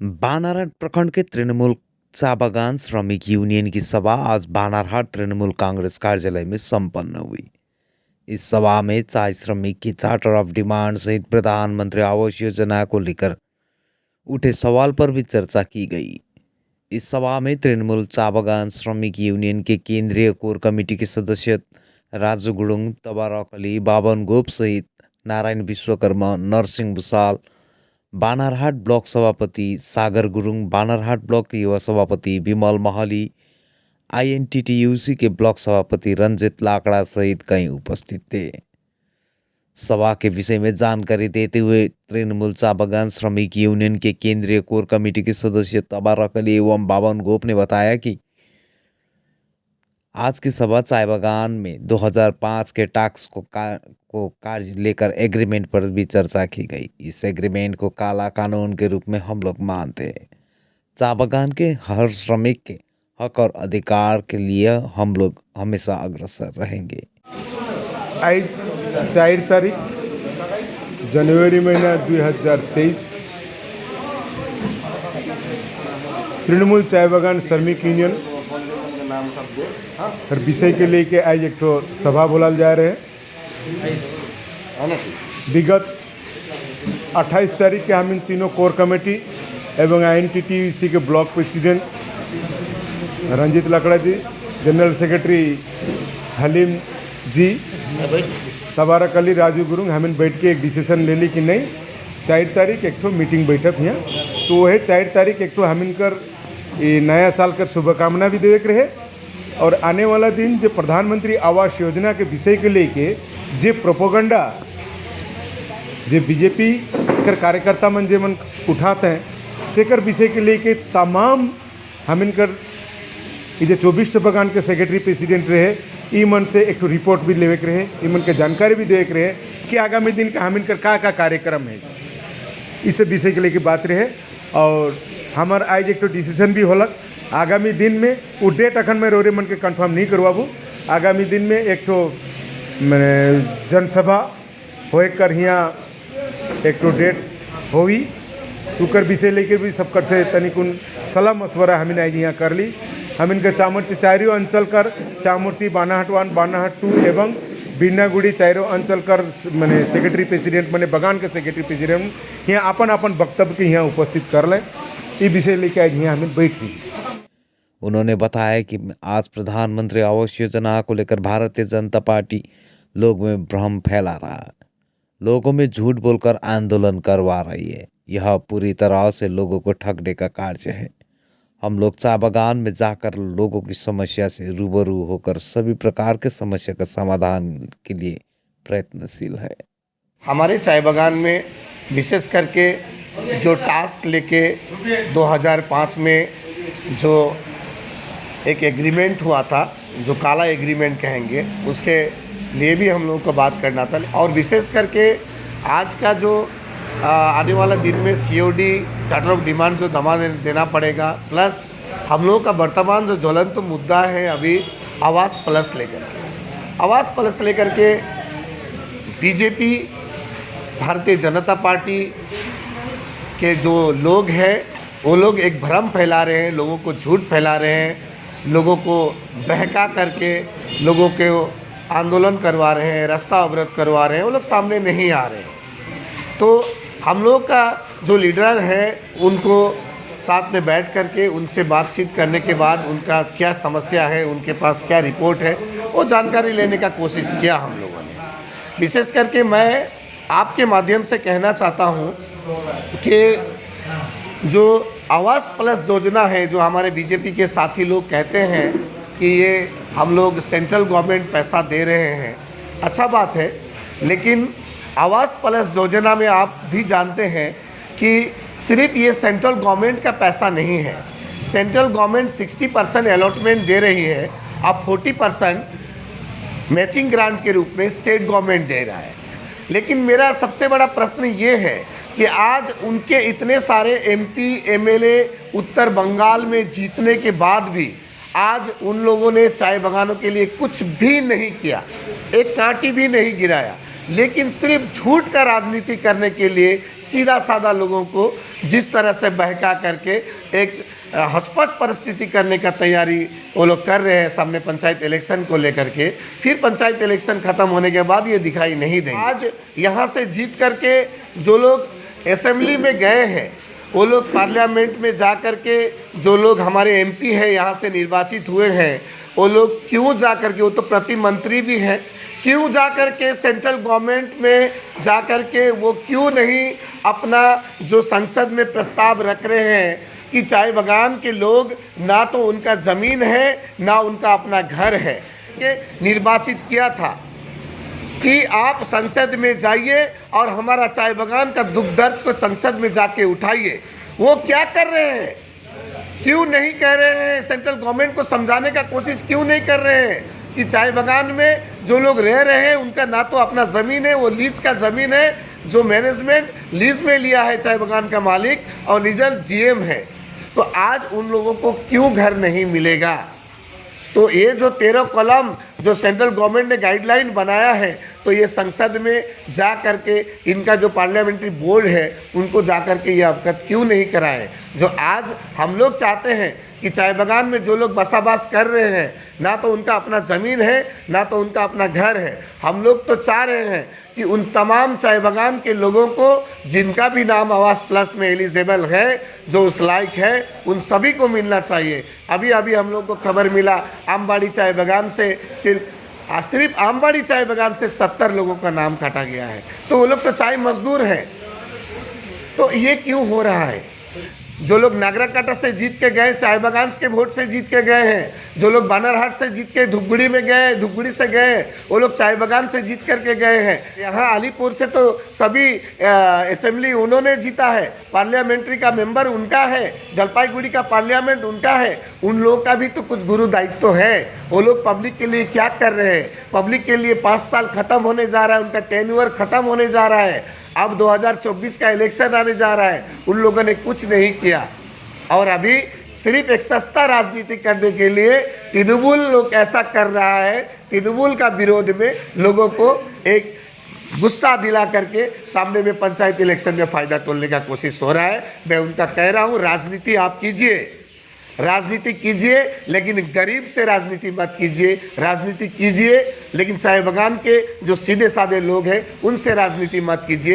बानारहाट प्रखंड के तृणमूल चाय बागान श्रमिक यूनियन की सभा आज बानारहाट तृणमूल कांग्रेस कार्यालय में संपन्न हुई। इस सभा में चाय श्रमिक की चार्टर ऑफ डिमांड सहित प्रधानमंत्री आवास योजना को लेकर उठे सवाल पर भी चर्चा की गई। इस सभा में तृणमूल चाय बागान श्रमिक यूनियन के केंद्रीय कोर कमेटी के सदस्य राजू गुरुङ, तबारक अली, बाबन गोप सहित नारायण विश्वकर्मा, नरसिंह भुसाल, बानारहाट ब्लॉक सभापति सागर गुरुङ, बानारहाट ब्लॉक युवा सभापति विमल महली, आईएनटीटीयूसी के ब्लॉक सभापति रंजित लाकड़ा सहित कई उपस्थित थे। सभा के विषय में जानकारी देते हुए तृणमूल चाय बागान श्रमिक यूनियन के केंद्रीय कोर कमेटी के सदस्य तबारक अली एवं बाबन गोप ने बताया कि आज की सभा चाय बागान में 2005 के टैक्स को कार्य लेकर एग्रीमेंट पर भी चर्चा की गई। इस एग्रीमेंट को काला कानून के रूप में हम लोग मानते हैं। चाय बागान के हर श्रमिक के हक और अधिकार के लिए हम लोग हमेशा अग्रसर रहेंगे। आज 4 तारीख जनवरी महीना 2023 तृणमूल चाय बागान श्रमिक यूनियन हर विषय के लेके आज एक तो सभा बोलाल जा रहे हैं। विगत 28 तारीख के हम इन तीनों कोर कमेटी एवं आईएनटीटीयूसी के ब्लॉक प्रेसिडेंट रंजित लाकड़ा जी, जनरल सेक्रेटरी हलीम जी, तबारक अली, राजू गुरुङ हमें बैठ के एक डिसीजन ले ली कि नहीं 4 तारीख एक तो मीटिंग बैठक यहाँ तो वह 4 तारीख एक तो हमिन कर ये नया साल कर शुभकामना भी देवे के रहे और आने वाला दिन जो प्रधानमंत्री आवास योजना के विषय के लेके जे प्रोपोगंडा जे बीजेपी कर कार्यकर्ता मन जे मन उठाते हैं सेकर विषय के लेके तमाम हमिन कर ये जो 24 बागान के सेक्रेटरी प्रेसिडेंट रहे ई मन से एक तो रिपोर्ट भी लेवे के रहे, ई मन के जानकारी भी देवे के रहे कि आगामी दिन का हमिन कर का कार्यक्रम है। इस विषय के लेके बात रहे और हमार आज एक तो डिसीजन भी होलक। आगामी दिन में वो डेट अखन में रोरे मन के कंफर्म नहीं करवाबू। आगामी दिन में एक तो जनसभा होए कर यहाँ एक तो डेट होगी उकर विषय लेके भी सब कर से तनिकुन सलाह मशवरा हमिन आज यहाँ कर ली। हम इनका चामुर्ती चारों अंचल कर चामुर्ती बानाहट 1, बानाहट 2 एवं बीनागुड़ी चारों अंचल कर मैंने सेक्रेटरी प्रेसिडेंट मैंने बागान के सेक्रेटरी प्रेसिडेंट यहाँ अपन वक्तव्य के यहाँ उपस्थित कर लें। ये विषय लेके आज यहाँ हमें बैठ ली। उन्होंने बताया कि आज प्रधानमंत्री आवास योजना को लेकर भारतीय जनता पार्टी लोगों में भ्रम फैला रहा है, लोगों में झूठ बोलकर आंदोलन करवा रही है। यह पूरी तरह से लोगों को ठगने का कार्य है। हम लोग चाय बागान में जाकर लोगों की समस्या से रूबरू होकर सभी प्रकार के समस्या का समाधान के लिए प्रयत्नशील है। हमारे चाय बागान में विशेष करके जो टास्क लेके 2005 में जो एक एग्रीमेंट हुआ था, जो काला एग्रीमेंट कहेंगे, उसके लिए भी हम लोगों को बात करना था और विशेष करके आज का जो आने वाला दिन में सीओडी चार्टर ऑफ डिमांड जो जमा देना पड़ेगा, प्लस हम लोगों का वर्तमान जो ज्वलंत तो मुद्दा है अभी आवास प्लस लेकर के बीजेपी भारतीय जनता पार्टी के जो लोग हैं वो लोग एक भ्रम फैला रहे हैं, लोगों को झूठ फैला रहे हैं, लोगों को बहका करके लोगों के आंदोलन करवा रहे हैं, रास्ता अवरोध करवा रहे हैं, वो लोग सामने नहीं आ रहे हैं। तो हम लोग का जो लीडर है उनको साथ में बैठ करके उनसे बातचीत करने के बाद उनका क्या समस्या है, उनके पास क्या रिपोर्ट है, वो जानकारी लेने का कोशिश किया हम लोगों ने। विशेष करके मैं आपके माध्यम से कहना चाहता हूँ कि जो आवास प्लस योजना है, जो हमारे बीजेपी के साथी लोग कहते हैं कि ये हम लोग सेंट्रल गवर्नमेंट पैसा दे रहे हैं, अच्छा बात है, लेकिन आवास प्लस योजना में आप भी जानते हैं कि सिर्फ ये सेंट्रल गवर्नमेंट का पैसा नहीं है। सेंट्रल गवर्नमेंट 60% अलॉटमेंट दे रही है, अब 40% मैचिंग ग्रांट के रूप में स्टेट गवर्नमेंट दे रहा है। लेकिन मेरा सबसे बड़ा प्रश्न ये है कि आज उनके इतने सारे एमपी एमएलए उत्तर बंगाल में जीतने के बाद भी आज उन लोगों ने चाय बागानों के लिए कुछ भी नहीं किया, एक कांटी भी नहीं गिराया। लेकिन सिर्फ झूठ का राजनीति करने के लिए सीधा साधा लोगों को जिस तरह से बहका करके एक हचपच परिस्थिति करने का तैयारी वो लोग कर रहे हैं सामने पंचायत इलेक्शन को लेकर के, फिर पंचायत इलेक्शन ख़त्म होने के बाद ये दिखाई नहीं देंगे। आज यहाँ से जीत करके जो लोग असेंबली में गए हैं, वो लोग पार्लियामेंट में जा कर के जो लोग हमारे एमपी हैं यहाँ से निर्वाचित हुए हैं, वो लोग क्यों जा कर के, वो तो प्रतिमंत्री भी हैं, क्यों जा कर के सेंट्रल गवर्नमेंट में जा कर के वो क्यों नहीं अपना जो संसद में प्रस्ताव रख रहे हैं कि चाय बागान के लोग ना तो उनका ज़मीन है ना उनका अपना घर है, कि निर्वाचित किया था कि आप संसद में जाइए और हमारा चाय बागान का दुख दर्द को संसद में जाके उठाइए। वो क्या कर रहे हैं, क्यों नहीं कह रहे हैं, सेंट्रल गवर्नमेंट को समझाने का कोशिश क्यों नहीं कर रहे हैं कि चाय बागान में जो लोग रह रहे हैं उनका ना तो अपना ज़मीन है, वो लीज का ज़मीन है, जो मैनेजमेंट लीज में लिया है चाय बागान का मालिक और लीजल जीएम है। तो आज उन लोगों को क्यों घर नहीं मिलेगा? तो ये जो 13 कॉलम जो सेंट्रल गवर्नमेंट ने गाइडलाइन बनाया है, तो ये संसद में जा कर के इनका जो पार्लियामेंट्री बोर्ड है उनको जा कर के ये अवगत क्यों नहीं कराए? जो आज हम लोग चाहते हैं कि चाय बागान में जो लोग बसाबास कर रहे हैं, ना तो उनका अपना ज़मीन है ना तो उनका अपना घर है। हम लोग तो चाह रहे हैं कि उन तमाम चाय बागान के लोगों को जिनका भी नाम आवास प्लस में एलिजिबल है, जो उस लायक है, उन सभी को मिलना चाहिए। अभी अभी हम लोग को खबर मिला आमबाड़ी चाय बागान से सिर्फ आमबाड़ी चाय बागान से 70 लोगों का नाम काटा गया है। तो वो लोग तो चाय मजदूर हैं। तो ये क्यों हो रहा है? जो लोग नागराकाटा से जीत के गए, चाय बागान के वोट से जीत के गए हैं, जो लोग बानरहाट से जीत के धूपगुड़ी में गए, धूपगुड़ी से गए, वो लोग चाय बागान से जीत करके गए हैं। यहाँ अलीपुर से तो सभी असेंबली उन्होंने जीता है, पार्लियामेंट्री का मेंबर उनका है, जलपाईगुड़ी का पार्लियामेंट उनका है। उन लोगों का भी तो कुछ गुरु दायित्व तो है। वो लोग पब्लिक के लिए क्या कर रहे हैं? पब्लिक के लिए 5 साल ख़त्म होने जा रहा है, उनका टेन्योर ख़त्म होने जा रहा है। अब 2024 का इलेक्शन आने जा रहा है, उन लोगों ने कुछ नहीं किया और अभी सिर्फ एक सस्ता राजनीति करने के लिए तृणमूल लोग ऐसा कर रहा है। तृणमूल का विरोध में लोगों को एक गुस्सा दिला करके सामने में पंचायत इलेक्शन में फ़ायदा तोड़ने का कोशिश हो रहा है। मैं उनका कह रहा हूँ, राजनीति आप कीजिए, राजनीति कीजिए, लेकिन गरीब से राजनीति मत कीजिए। राजनीति कीजिए लेकिन चाय बागान के जो सीधे साधे लोग हैं उनसे राजनीति मत कीजिए।